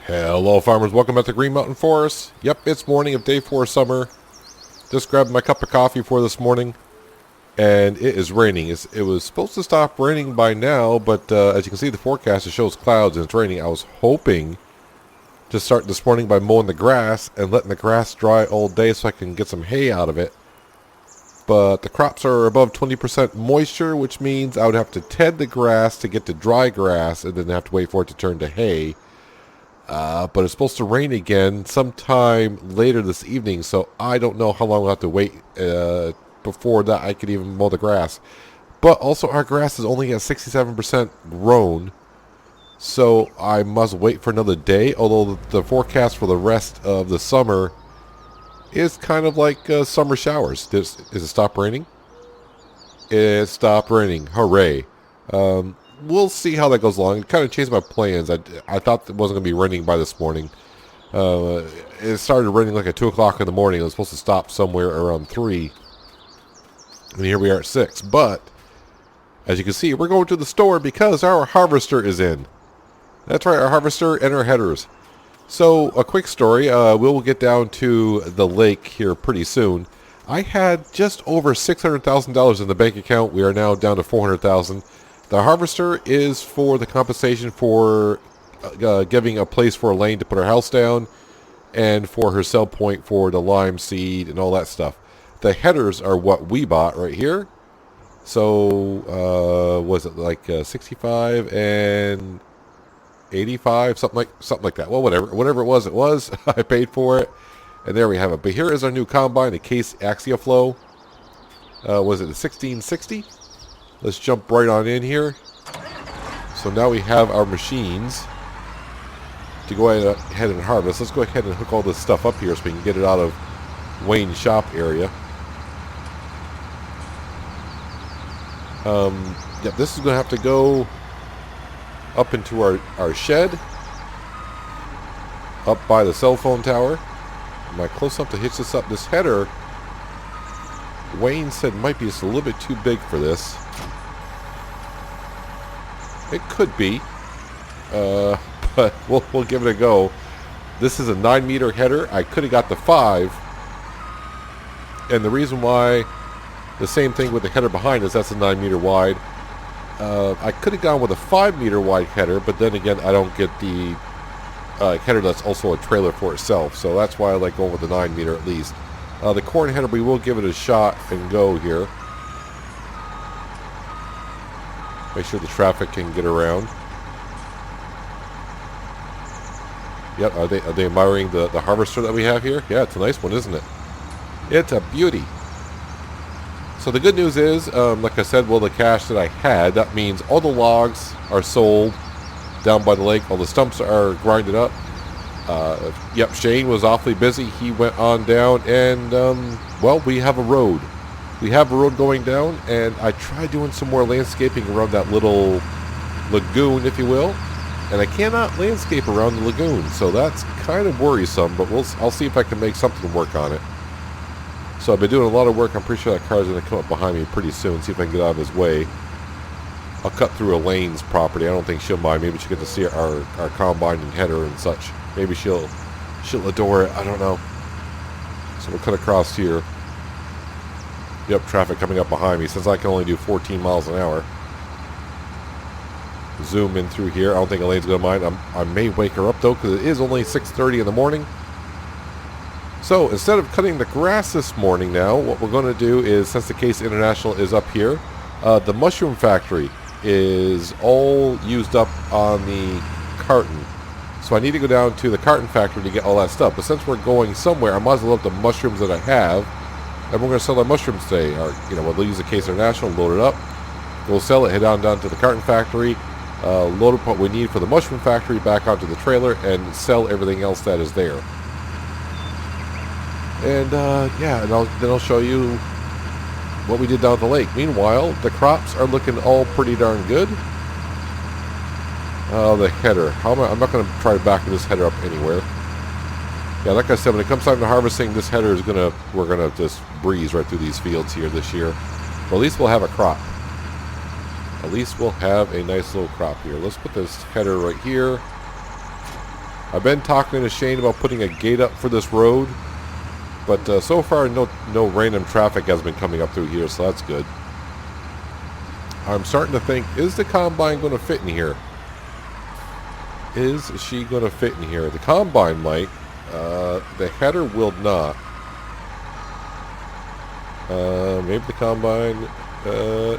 Hello farmers, welcome back to Green Mountain Forest. Yep, it's morning of day 4 of summer. Just grabbed my cup of coffee for this morning, and it is raining. It was supposed to stop raining by now, but as you can see the forecast, it shows clouds and it's raining. I was hoping to start this morning by mowing the grass and letting the grass dry all day so I can get some hay out of it. But the crops are above 20% moisture, which means I would have to ted the grass to get to dry grass and then have to wait for it to turn to hay. But it's supposed to rain again sometime later this evening, so I don't know how long I'll have to wait before that I could even mow the grass. But also our grass is only at 67% grown, so I must wait for another day, although the forecast for the rest of the summer is kind of like summer showers. Is it stopped raining? It stopped raining. Hooray. We'll see how that goes along. It kind of changed my plans. I thought it wasn't going to be raining by this morning. It started raining like at 2 o'clock in the morning. It was supposed to stop somewhere around 3. And here we are at 6. But, as you can see, we're going to the store because our harvester is in. That's right, our harvester and our headers. So, a quick story. We'll get down to the lake here pretty soon. I had just over $600,000 in the bank account. We are now down to $400,000. The harvester is for the compensation for giving a place for Elaine to put her house down and for her sell point for the lime seed and all that stuff. The headers are what we bought right here. So, was it like 65 and 85, something like that. Well, whatever it was. I paid for it, and there we have it. But here is our new combine, the Case Axioflow. Was it the 1660? Let's jump right on in here. So now we have our machines to go ahead and harvest. Let's go ahead and hook all this stuff up here so we can get it out of Wayne's shop area. Yep, this is going to have to go up into our shed, up by the cell phone tower. Am I close enough to hitch this up? This header, Wayne said might be just a little bit too big for this. It could be, but we'll give it a go. This is a 9-meter header. I could have got the 5, and the reason why, the same thing with the header behind us, that's a 9-meter wide. I could have gone with a 5-meter wide header, but then again, I don't get the header that's also a trailer for itself, so that's why I like going with the 9-meter at least. The corn header, we will give it a shot and go here. Make sure the traffic can get around. Yep, are they admiring the harvester that we have here? Yeah, it's a nice one, isn't it? It's a beauty. So the good news is, like I said, well, the cash that I had, that means all the logs are sold down by the lake. All the stumps are grinded up. Yep, Shane was awfully busy. He went on down, and, well, we have a road. We have a road going down, and I tried doing some more landscaping around that little lagoon, if you will, and I cannot landscape around the lagoon, so that's kind of worrisome, but I'll see if I can make something work on it. So I've been doing a lot of work. I'm pretty sure that car's going to come up behind me pretty soon, see if I can get out of his way. I'll cut through Elaine's property. I don't think she'll mind. Maybe she'll get to see our combine and header and such. Maybe she'll adore it. I don't know. So we'll cut across here. Yep, traffic coming up behind me. Since I can only do 14 miles an hour. Zoom in through here. I don't think Elaine's going to mind. I may wake her up, though, because it is only 6:30 in the morning. So, instead of cutting the grass this morning now, what we're going to do is, since the Case International is up here, the mushroom factory is all used up on the Carton. So I need to go down to the Carton factory to get all that stuff. But since we're going somewhere, I might as well load up the mushrooms that I have. And we're going to sell our mushrooms today. We'll use the Case International, load it up, go sell it, head on down to the Carton factory, load up what we need for the mushroom factory back onto the trailer, and sell everything else that is there. And then I'll show you what we did down at the lake. Meanwhile, the crops are looking all pretty darn good. The header. I'm not going to try to back this header up anywhere. Yeah, like I said, when it comes time to harvesting, this header is we're gonna just breeze right through these fields here this year. But at least we'll have a crop. At least we'll have a nice little crop here. Let's put this header right here. I've been talking to Shane about putting a gate up for this road, but so far no random traffic has been coming up through here, so that's good. I'm starting to think, is the combine going to fit in here? Is she going to fit in here? The combine might. The header will not. Maybe the combine...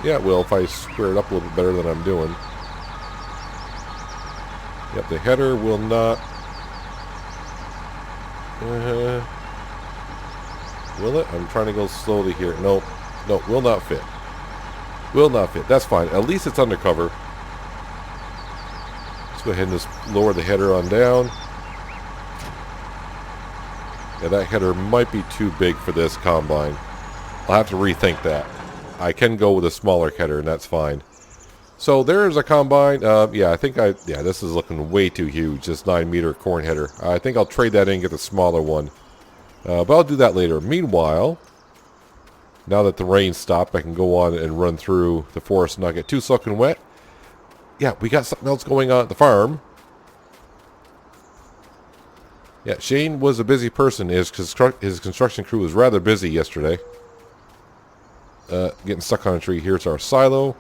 yeah, it will if I square it up a little bit better than I'm doing. Yep, the header will not... will it? I'm trying to go slowly here. No, will not fit. Will not fit. That's fine. At least it's undercover. Let's go ahead and just lower the header on down. Yeah, that header might be too big for this combine. I'll have to rethink that. I can go with a smaller header, and that's fine. So there's a combine. Yeah, this is looking way too huge. This 9-meter corn header. I think I'll trade that in and get the smaller one. But I'll do that later. Meanwhile, now that the rain stopped, I can go on and run through the forest and not get too soaking wet. Yeah, we got something else going on at the farm. Yeah, Shane was a busy person. His construction crew was rather busy yesterday. Getting stuck on a tree. Here's our silo.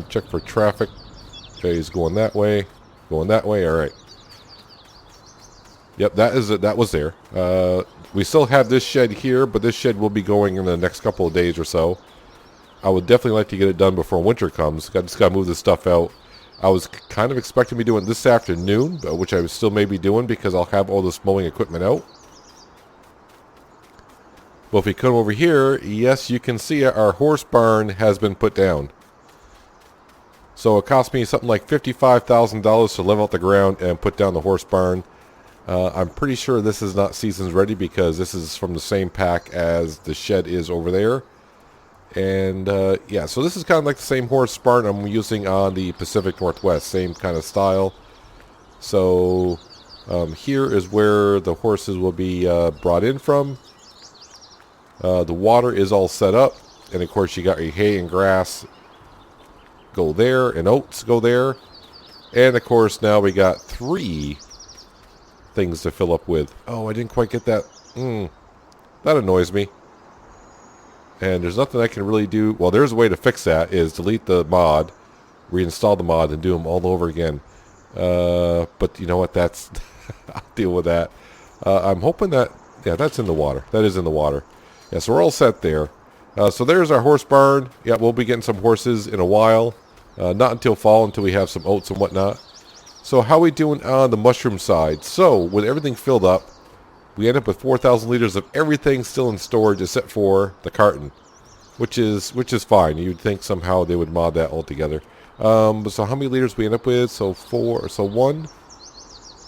Check for traffic. Okay, he's going that way. Going that way. All right. Yep, that is it. That was there. We still have this shed here, but this shed will be going in the next couple of days or so. I would definitely like to get it done before winter comes. I just got to move this stuff out. I was kind of expecting to be doing it this afternoon, which I still may be doing because I'll have all this mowing equipment out. Well, if we come over here, yes, you can see it, our horse barn has been put down. So it cost me something like $55,000 to level out the ground and put down the horse barn. I'm pretty sure this is not seasons ready because this is from the same pack as the shed is over there. And yeah, so this is kind of like the same horse barn I'm using on the Pacific Northwest, same kind of style. So here is where the horses will be brought in from. The water is all set up, and of course you got your hay and grass go there, and oats go there. And of course now we got 3 things to fill up with. Oh, I didn't quite get that. That annoys me. And there's nothing I can really do. Well, there's a way to fix that, is delete the mod, reinstall the mod, and do them all over again. But you know what, that's... I'll deal with that. I'm hoping that... Yeah, that's in the water. That is in the water. Yeah, so we're all set there. So there's our horse barn. Yeah, we'll be getting some horses in a while. Not until fall, until we have some oats and whatnot. So how are we doing on the mushroom side? So, with everything filled up, we end up with 4,000 liters of everything still in storage except for the carton, which is fine. You'd think somehow they would mod that all together. So how many liters we end up with? So 4. So 1,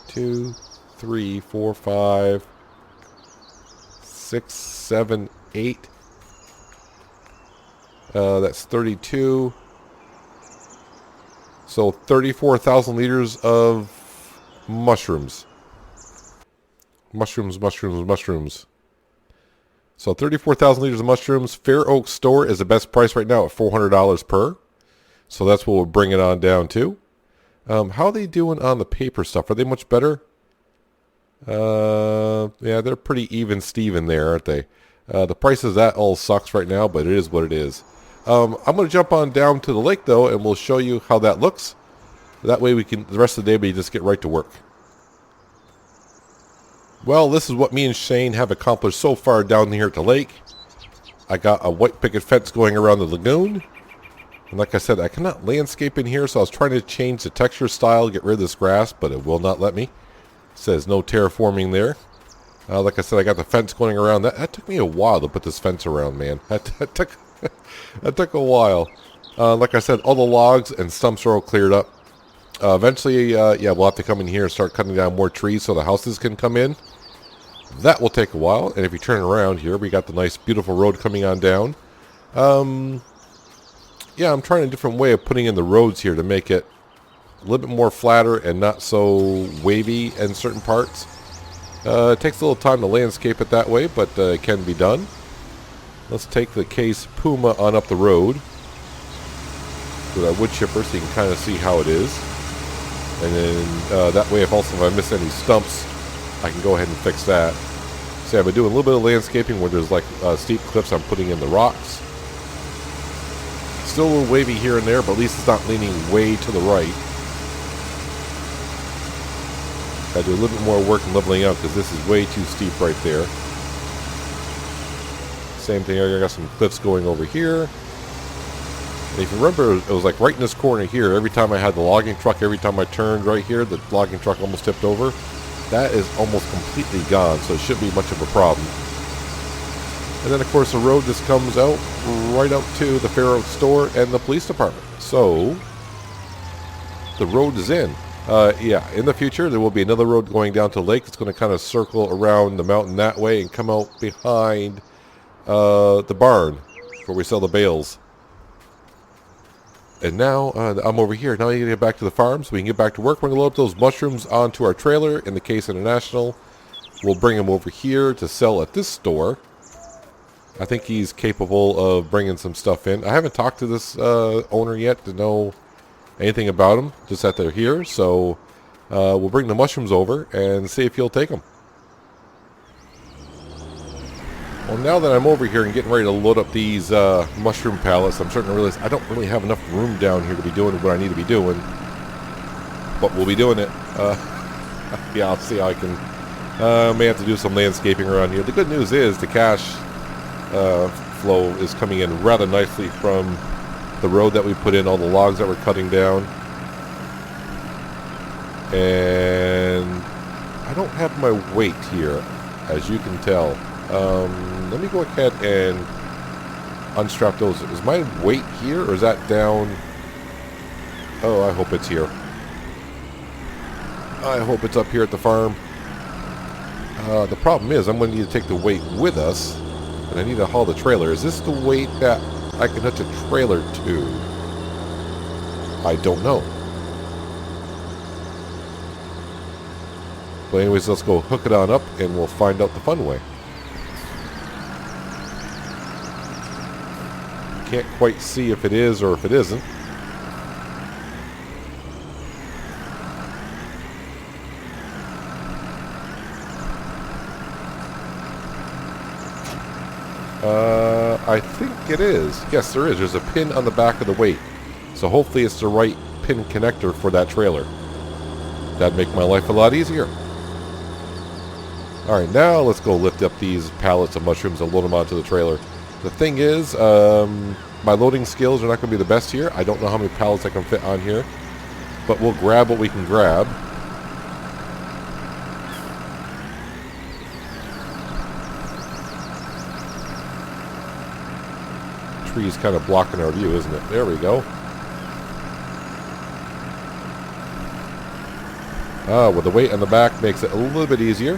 2, 3, 4, 5, 6, 7, 8. That's 32. So 34,000 liters of mushrooms. Mushrooms. So 34,000 liters of mushrooms. Fair Oak Store is the best price right now at $400 per. So that's what we'll bring it on down to. How are they doing on the paper stuff? Are they much better? Yeah, they're pretty even Steven there, aren't they? The price of that all sucks right now, but it is what it is. I'm going to jump on down to the lake, though, and we'll show you how that looks. That way we can, the rest of the day, we just get right to work. Well, this is what me and Shane have accomplished so far down here at the lake. I got a white picket fence going around the lagoon. And like I said, I cannot landscape in here, so I was trying to change the texture style, get rid of this grass, but it will not let me. It says no terraforming there. Like I said, I got the fence going around. That took me a while to put this fence around, man. That took a while. Like I said, all the logs and stumps are all cleared up. Eventually, yeah, we'll have to come in here and start cutting down more trees so the houses can come in. That will take a while. And if you turn around here, we got the nice, beautiful road coming on down. Yeah, I'm trying a different way of putting in the roads here to make it a little bit more flatter and not so wavy in certain parts. It takes a little time to landscape it that way, but it can be done. Let's take the Case Puma on up the road with our wood chipper so you can kind of see how it is. And then that way, if I miss any stumps, I can go ahead and fix that. See, I've been doing a little bit of landscaping where there's like steep cliffs. I'm putting in the rocks. Still a little wavy here and there, but at least it's not leaning way to the right. Gotta do a little bit more work and leveling out because this is way too steep right there. Same thing, I got some cliffs going over here. And if you remember, it was like right in this corner here. Every time I had the logging truck, every time I turned right here, the logging truck almost tipped over. That is almost completely gone, so it shouldn't be much of a problem. And then, of course, the road just comes out right out to the Fair Oaks store and the police department. So, the road is in. Yeah, in the future, there will be another road going down to the lake. It's going to kind of circle around the mountain that way and come out behind the barn where we sell the bales. And now, I'm over here. Now I need to get back to the farm so we can get back to work. We're going to load up those mushrooms onto our trailer in the Case International. We'll bring them over here to sell at this store. I think he's capable of bringing some stuff in. I haven't talked to this owner yet to know anything about them, just that they're here. So we'll bring the mushrooms over and see if he'll take them. Well, now that I'm over here and getting ready to load up these mushroom pallets, I'm starting to realize I don't really have enough room down here to be doing what I need to be doing. But we'll be doing it. Yeah, I'll see how I can. May have to do some landscaping around here. The good news is the cash flow is coming in rather nicely from the road that we put in, all the logs that we're cutting down. And I don't have my weight here, as you can tell. Let me go ahead and unstrap those. Is my weight here, or is that down? Oh, I hope it's here. I hope it's up here at the farm. The problem is I'm going to need to take the weight with us, and I need to haul the trailer. Is this the weight that I can hitch a trailer to? I don't know. But anyways, let's go hook it on up, and we'll find out the fun way. Can't quite see if it is or if it isn't. I think it is. Yes, there is. There's a pin on the back of the weight. So hopefully it's the right pin connector for that trailer. That'd make my life a lot easier. Alright, now let's go lift up these pallets of mushrooms and load them onto the trailer. The thing is, my loading skills are not going to be the best here. I don't know how many pallets I can fit on here. But we'll grab what we can grab. Tree's kind of blocking our view, isn't it? There we go. With the weight on the back makes it a little bit easier.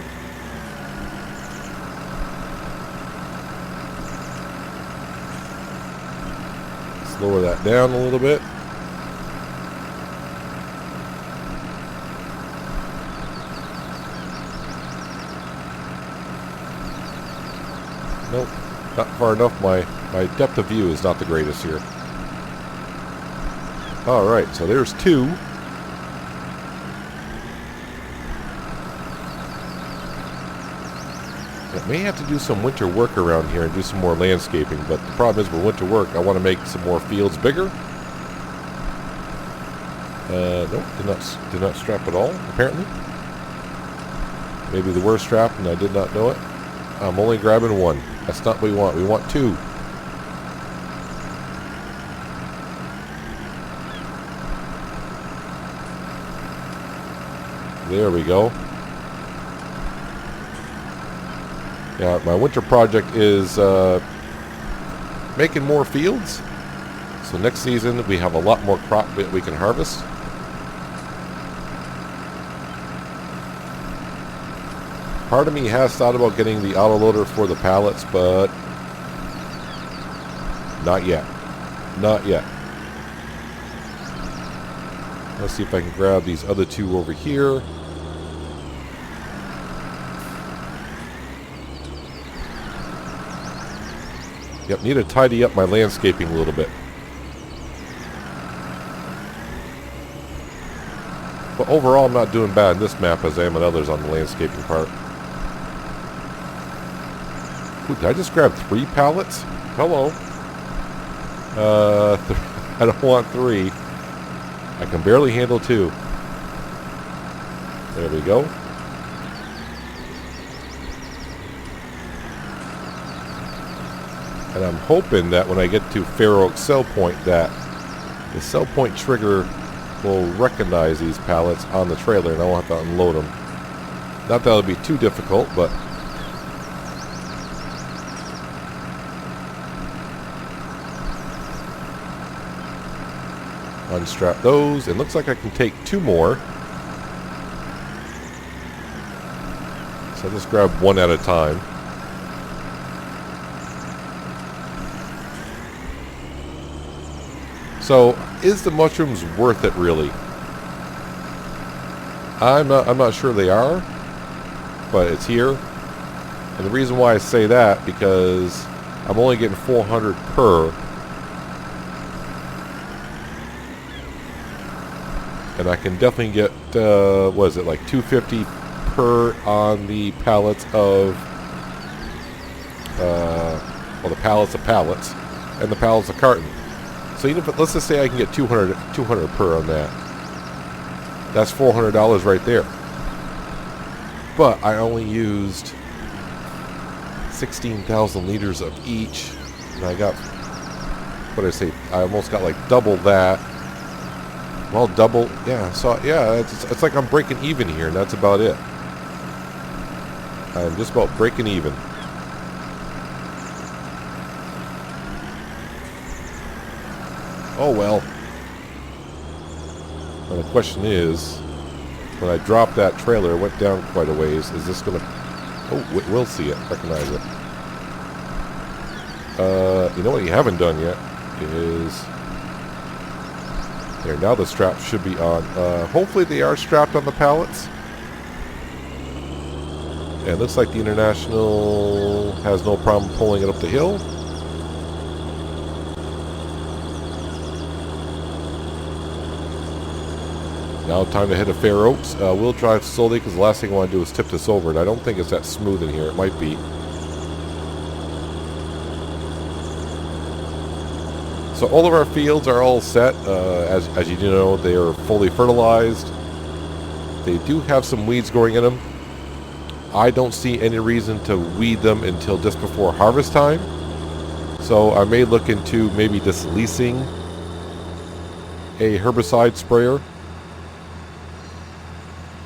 Let's lower that down a little bit. Nope, not far enough. My depth of view is not the greatest here. Alright, so there's two. I may have to do some winter work around here and do some more landscaping, but the problem is with winter work, I want to make some more fields bigger. Nope, did not strap at all, apparently. Maybe the worst strap and I did not know it. I'm only grabbing one. That's not what we want. We want two. There we go. Yeah, my winter project is making more fields. So next season we have a lot more crop that we can harvest. Part of me has thought about getting the autoloader for the pallets, but not yet. Not yet. Let's see if I can grab these other two over here. Yep, need to tidy up my landscaping a little bit. But overall, I'm not doing bad in this map as I am in others on the landscaping part. Ooh, did I just grab 3 pallets? Hello. I don't want 3. I can barely handle 2. There we go. And I'm hoping that when I get to Fair Oak Cell Point that the Cell Point trigger will recognize these pallets on the trailer and I won't have to unload them. Not that it'll be too difficult, but unstrap those. It looks like I can take 2 more. So I'll just grab 1 at a time. So, is the mushrooms worth it, really? I'm not sure they are, but it's here. And the reason why I say that, because I'm only getting 400 per. And I can definitely get, what is it, like 250 per on the pallets of, well, the pallets of pallets, and the pallets of carton. So even if, let's just say I can get 200 per on that. That's $400 right there. But I only used 16,000 liters of each. And I got, what did I say? I almost got like double that. Well, double, yeah. So, yeah, it's like I'm breaking even here, and that's about it. I'm just about breaking even. Oh well. And the question is, when I dropped that trailer, it went down quite a ways. Is this gonna? Oh, we'll see it. Recognize it. You know what you haven't done yet is there. Now the straps should be on. Hopefully they are strapped on the pallets. And it looks like the International has no problem pulling it up the hill. Now time to head to Fair Oaks. We'll drive slowly because the last thing I want to do is tip this over. And I don't think it's that smooth in here. It might be. So all of our fields are all set. As you do know, they are fully fertilized. They do have some weeds growing in them. I don't see any reason to weed them until just before harvest time. So I may look into maybe just leasing a herbicide sprayer.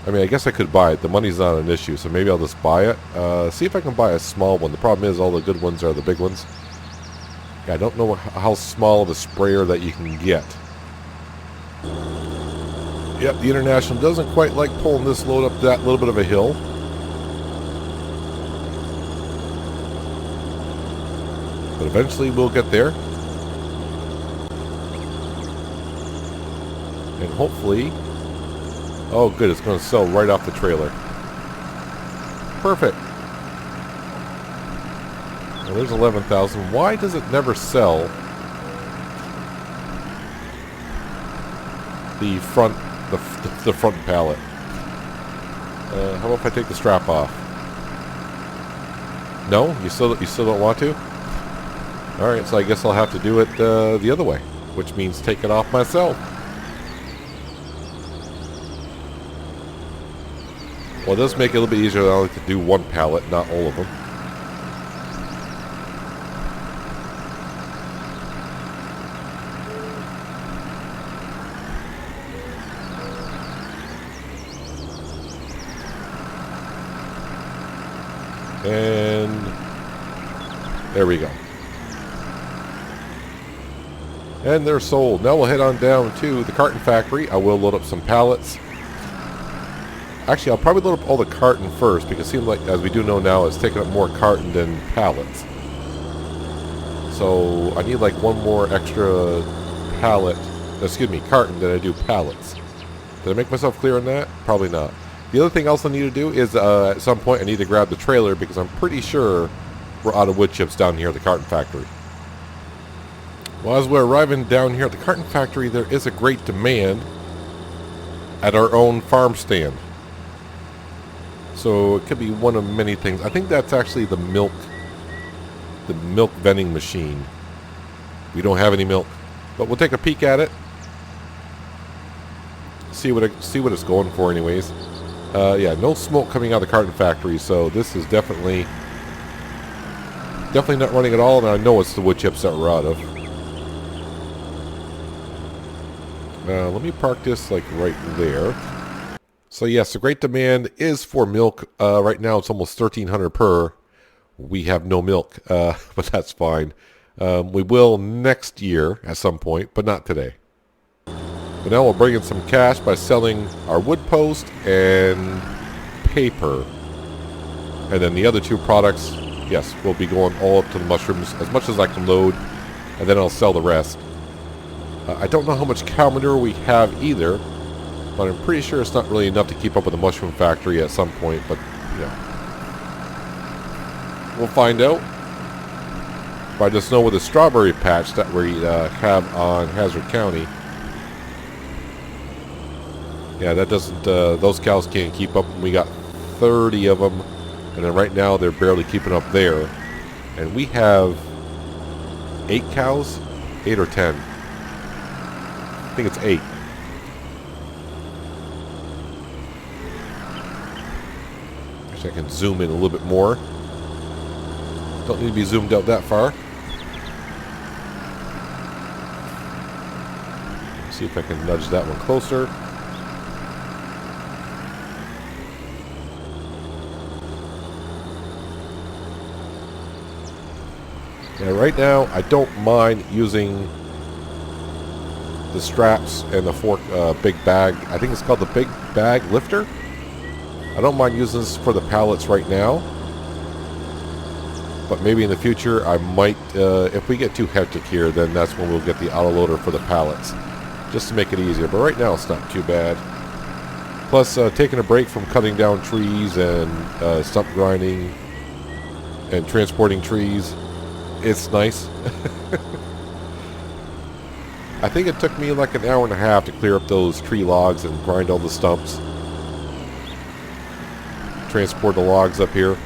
I mean, I guess I could buy it. The money's not an issue, so maybe I'll just buy it. See if I can buy a small one. The problem is all the good ones are the big ones. Yeah, I don't know how small of a sprayer that you can get. Yep, the International doesn't quite like pulling this load up that little bit of a hill. But eventually we'll get there. And hopefully... Oh, good. It's going to sell right off the trailer. Perfect. Well, there's 11,000. Why does it never sell the front the front pallet? How about if I take the strap off? No? You still don't want to? All right. So I guess I'll have to do it the other way, which means take it off myself. Well, it does make it a little bit easier. I like to do one pallet, not all of them. And there we go. And they're sold. Now we'll head on down to the carton factory. I will load up some pallets. Actually, I'll probably load up all the carton first because it seems like, as we do know now, it's taking up more carton than pallets. So I need like one more extra pallet, carton than I do pallets. Did I make myself clear on that? Probably not. The other thing else I need to do is at some point I need to grab the trailer because I'm pretty sure we're out of wood chips down here at the carton factory. Well, as we're arriving down here at the carton factory, there is a great demand. at our own farm stand. So it could be one of many things. I think that's actually the milk vending machine. We don't have any milk, but we'll take a peek at it. See what it's going for, anyways. Yeah, no smoke coming out of the carton factory, so this is definitely not running at all. And I know it's the wood chips that we're out of. Let me park this like right there. So yes, the great demand is for milk. Right now it's almost 1,300 per. We have no milk, but that's fine. We will next year at some point, but not today. But now we'll bring in some cash by selling our wood post and paper. And then the other two products, yes, will be going all up to the mushrooms as much as I can load, and then I'll sell the rest. I don't know how much cow manure we have either, but I'm pretty sure it's not really enough to keep up with the mushroom factory at some point, but yeah. We'll find out. But I just know with the strawberry patch that we have on Hazard County, yeah, that doesn't, those cows can't keep up. We got 30 of them, and then right now they're barely keeping up there. And we have 8 cows, 8 or 10. I think it's 8. Actually, I can zoom in a little bit more. Don't need to be zoomed out that far. See if I can nudge that one closer. Yeah, right now I don't mind using the straps and the fork big bag. I think it's called the big bag lifter. I don't mind using this for the pallets right now, but maybe in the future I might, if we get too hectic here, then that's when we'll get the auto loader for the pallets, just to make it easier. But right now it's not too bad. Plus taking a break from cutting down trees and stump grinding and transporting trees, it's nice. I think it took me like an hour and a half to clear up those tree logs and grind all the stumps. Transport the logs up here.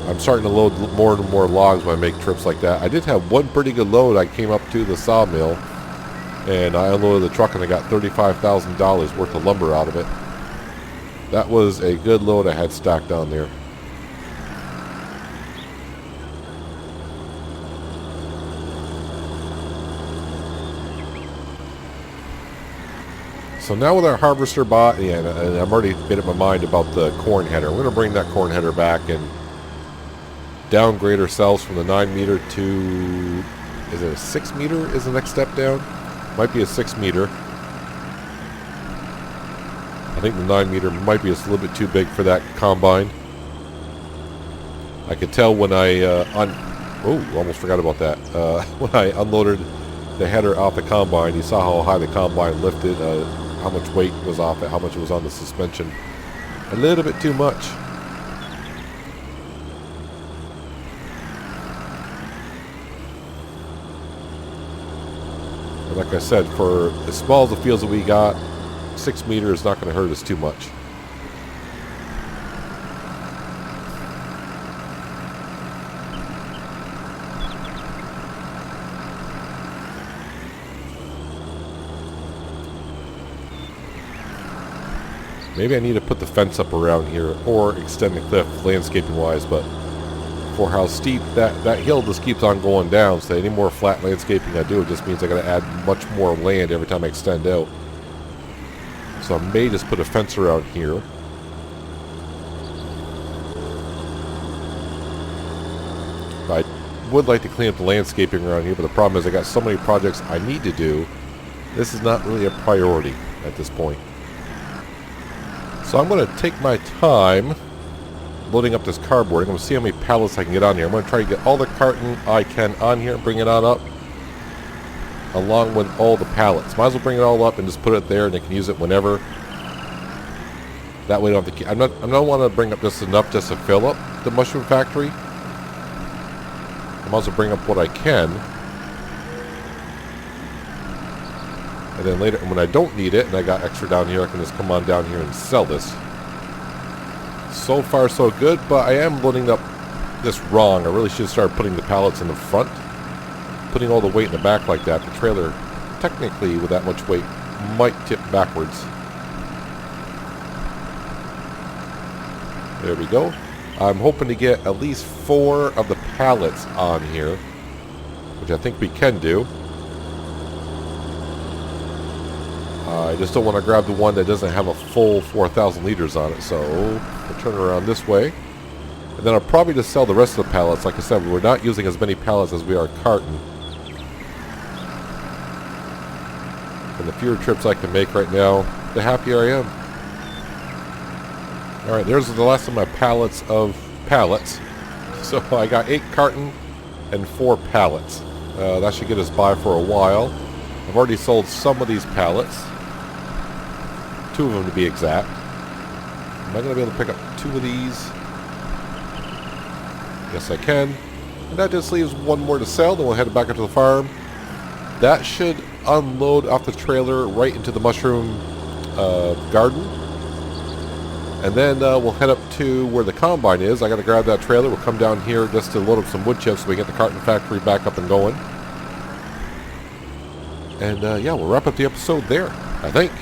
I'm starting to load more and more logs when I make trips like that. I did have one pretty good load. I came up to the sawmill and I unloaded the truck and I got $35,000 worth of lumber out of it. That was a good load I had stacked on there. So now with our harvester bot, yeah, and I'm already made up my mind about the corn header. We're going to bring that corn header back and downgrade ourselves from the 9 meter to, is it a 6 meter is the next step down? Might be a 6 meter. I think the 9 meter might be just a little bit too big for that combine. I could tell when I, almost forgot about that. When I unloaded the header off the combine, you saw how high the combine lifted, how much weight was off it, how much was on the suspension. A little bit too much. And like I said, for as small as the fields that we got, 6 meters is not going to hurt us too much. Maybe I need to put the fence up around here or extend the cliff landscaping wise, but for how steep that hill just keeps on going down, so any more flat landscaping I do, it just means I got to add much more land every time I extend out. So I may just put a fence around here. I would like to clean up the landscaping around here, but the problem is I got so many projects I need to do. This is not really a priority at this point. So I'm going to take my time loading up this cardboard. I'm going to see how many pallets I can get on here. I'm going to try to get all the carton I can on here and bring it on up, along with all the pallets. Might as well bring it all up and just put it there, and they can use it whenever. That way I don't have to keep, I don't want to bring up just enough just to fill up the mushroom factory. I might as well bring up what I can. And then later, when I don't need it and I got extra down here, I can just come on down here and sell this. So far, so good, but I am loading up this wrong. I really should start putting the pallets in the front. Putting all the weight in the back like that, the trailer, technically, with that much weight, might tip backwards. There we go. I'm hoping to get at least 4 of the pallets on here, which I think we can do. I just don't want to grab the one that doesn't have a full 4,000 liters on it, so we'll turn around this way. And then I'll probably just sell the rest of the pallets. Like I said, we're not using as many pallets as we are Carton. And the fewer trips I can make right now, the happier I am. Alright, there's the last of my pallets of pallets. So I got 8 Carton and 4 pallets. That should get us by for a while. I've already sold some of these pallets. 2 of them to be exact. Am I going to be able to pick up 2 of these? Yes, I can. And that just leaves 1 more to sell. Then we'll head back up to the farm. That should unload off the trailer right into the mushroom garden. And then we'll head up to where the combine is. I got to grab that trailer. We'll come down here just to load up some wood chips so we get the Carton factory back up and going. And yeah, we'll wrap up the episode there, I think.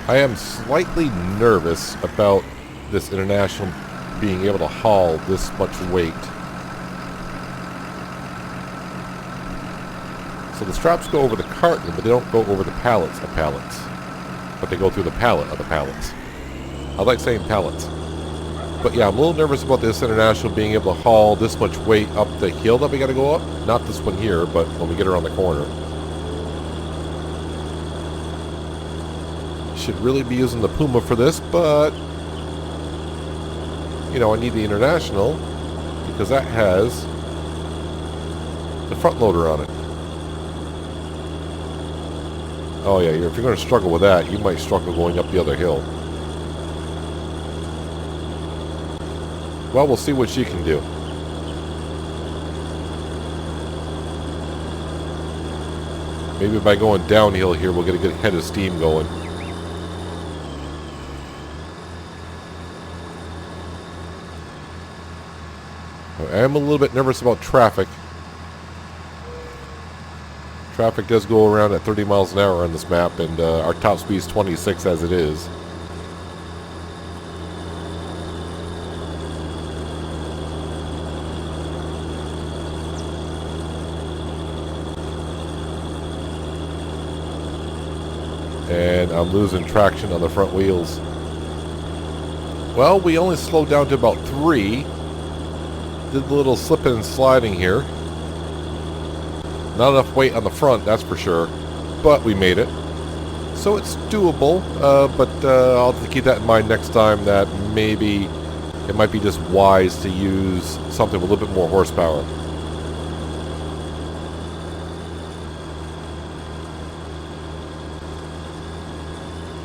I am slightly nervous about this International being able to haul this much weight. So the straps go over the carton, but they don't go over the pallets of pallets. But they go through the pallet of the pallets. I like saying pallets. But yeah, I'm a little nervous about this International being able to haul this much weight up the hill that we got to go up. Not this one here, but when we get around the corner. Should really be using the Puma for this, but you know, I need the International because that has the front loader on it. Oh yeah, if you're going to struggle with that, you might struggle going up the other hill. Well, we'll see what she can do. Maybe by going downhill here, we'll get a good head of steam going. I am a little bit nervous about traffic. Traffic does go around at 30 miles an hour on this map, and our top speed is 26 as it is. And I'm losing traction on the front wheels. Well, we only slowed down to about 3. Did a little slipping and sliding here. Not enough weight on the front, that's for sure. But we made it. So it's doable. But I'll have to keep that in mind next time, that maybe it might be just wise to use something with a little bit more horsepower.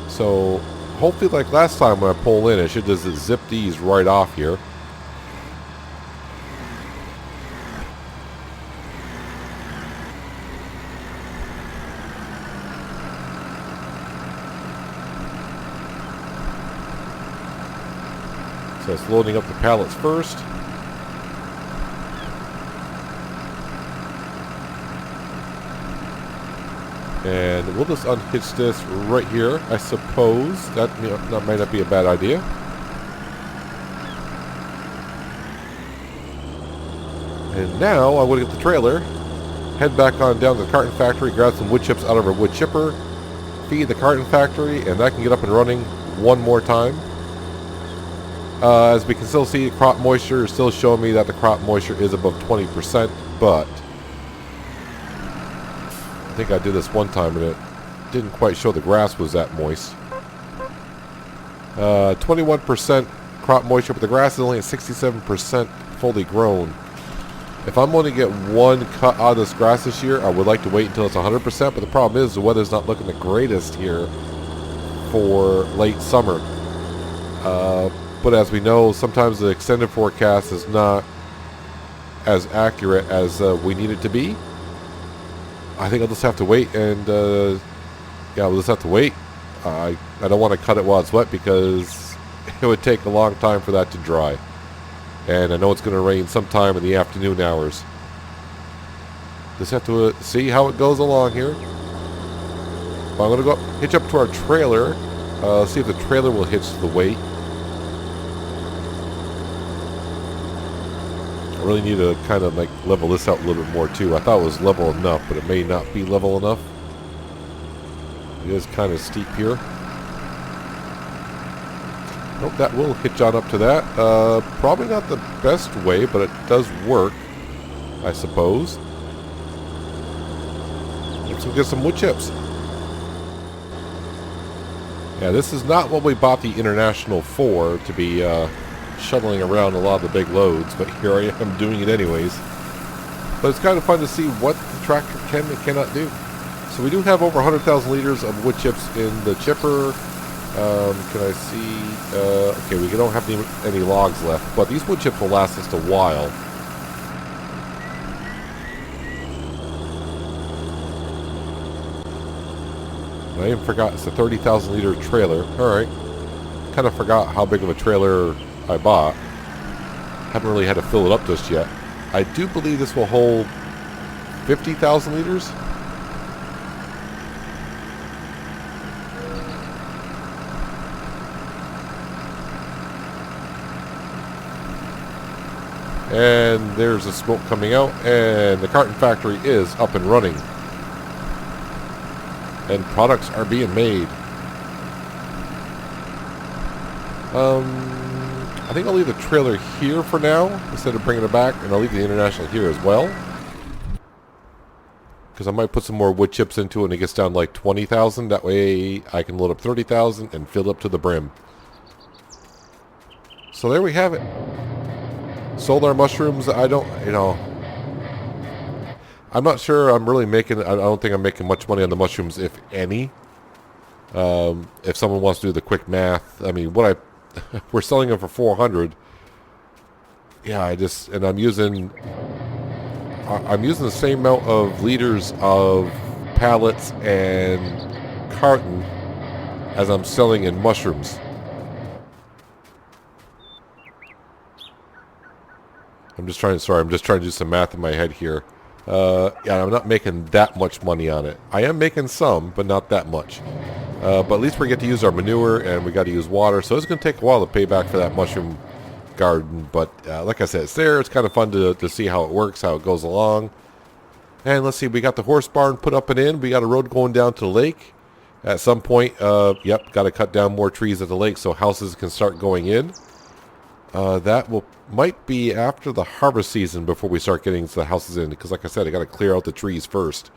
So hopefully, like last time when I pull in, it should just zip these right off here. So it's loading up the pallets first. And we'll just unhitch this right here, I suppose. That might not be a bad idea. And now I want to get the trailer, head back on down to the Carton factory, grab some wood chips out of our wood chipper, feed the Carton factory, and that can get up and running one more time. As we can still see, crop moisture is still showing me that the crop moisture is above 20%, but I think I did this one time and it didn't quite show the grass was that moist. 21% crop moisture, but the grass is only at 67% fully grown. If I'm going to get one cut out of this grass this year, I would like to wait until it's 100%, but the problem is the weather's not looking the greatest here for late summer. But as we know, sometimes the extended forecast is not as accurate as we need it to be. I think I'll just have to wait, and yeah, we'll just have to wait. I don't want to cut it while it's wet because it would take a long time for that to dry. And I know it's going to rain sometime in the afternoon hours. Just have to see how it goes along here. I'm going to go hitch up to our trailer. See if the trailer will hitch the weight. I really need to kind of like level this out a little bit more too. I thought it was level enough, but it may not be level enough. It is kind of steep here. Nope, that will hitch on up to that. Probably not the best way, but it does work, I suppose. Let's go get some wood chips. Yeah, this is not what we bought the International for, to be shuttling around a lot of the big loads, but here I am doing it anyways. But it's kind of fun to see what the tractor can and cannot do. So we do have over 100,000 liters of wood chips in the chipper. Can I see? Okay, we don't have any logs left, but these wood chips will last us a while. I even forgot it's a 30,000 liter trailer. Alright. Kind of forgot how big of a trailer I bought. Haven't really had to fill it up just yet. I do believe this will hold 50,000 liters. And there's the smoke coming out, and the carton factory is up and running. And products are being made. I think I'll leave the trailer here for now instead of bringing it back, and I'll leave the International here as well. Because I might put some more wood chips into it and it gets down to like 20,000. That way I can load up 30,000 and fill up to the brim. So there we have it. Sold our mushrooms. I don't, I'm not sure I'm really making, I don't think I'm making much money on the mushrooms, if any. If someone wants to do the quick math, I mean, we're selling them for 400. Yeah, I'm using the same amount of liters of pallets and carton as I'm selling in mushrooms. I'm just trying to do some math in my head here. Yeah, I'm not making that much money on it. I am making some, but not that much. But at least we get to use our manure, and we got to use water, so it's going to take a while to pay back for that mushroom garden. But like I said, it's there. It's kind of fun to see how it works, how it goes along. And let's see, we got the horse barn put up and in. We got a road going down to the lake. At some point, yep, got to cut down more trees at the lake so houses can start going in. That might be after the harvest season before we start getting the houses in, because like I said, I got to clear out the trees first,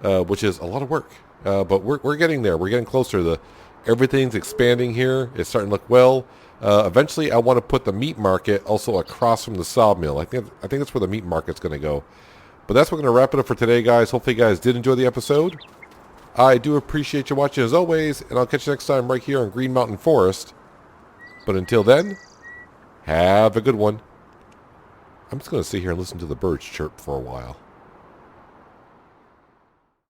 which is a lot of work. But we're getting there. We're getting closer. Everything's expanding here. It's starting to look well. Eventually, I want to put the meat market also across from the sawmill. I think that's where the meat market's going to go. But that's what we're going to wrap it up for today, guys. Hopefully, you guys did enjoy the episode. I do appreciate you watching as always, and I'll catch you next time right here on Green Mountain Forest. But until then, have a good one. I'm just going to sit here and listen to the birds chirp for a while.